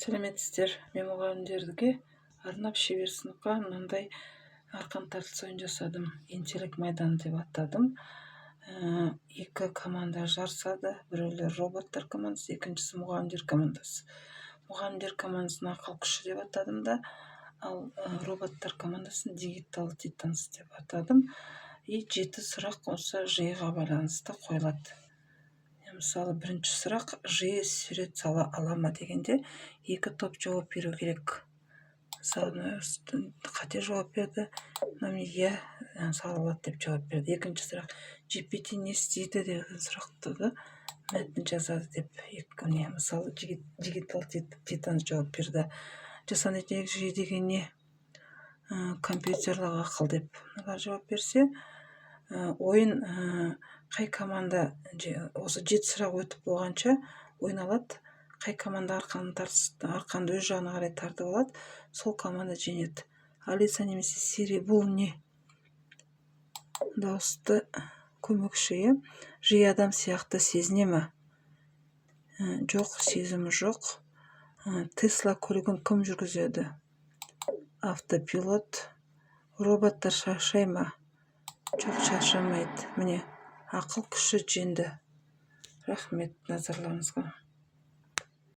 Сәлеметсіздер, мен мұғалімдерге арнап шебер сыныпқа мынандай арқан тартыс ойын жасадым. Ентелік майданы деп атадым. Екі команда жарысады. Біреулер роботтар командасы, екіншісі мұғалімдер командасы. Мұғалімдер командасын ақыл күші деп атадым да, ал роботтар командасын дигитал титанс деп атадым. 7 сұрақ осы жиыға байланысты қойылады. Мысалы, бірінші сұрақ жиы сурет сала ала ма дегенде, екі топ жауап беру керек. Мысалы, қате жауап берді, иә сала алады деп жауап берді. Екінші сұрақ GPT не істейді деген сұрақты да мәтін жазады деп. Мысалы, дигитал титанс жауап берді. Жасанды жүйе деген не? Компьютерлік ақыл деп жауап берсе, ойын қай команда осы 7 сұрақ өтіп болғанша ойналады. Қай команда арқанды өз жағына қарай тартып алады, сол команда жеңеді. Алиса немесе Сири бұл не? Дауысты көмекші. Жиі адам сияқты сезіне ме? Жоқ, сезімі жоқ. Тесла көлігін кім жүргізеді? Автопилот. Роботтар шаршай ма? Жоқ, шаршамайды. Міне, ақыл күші жеңді. Рахмет назарларыңызға.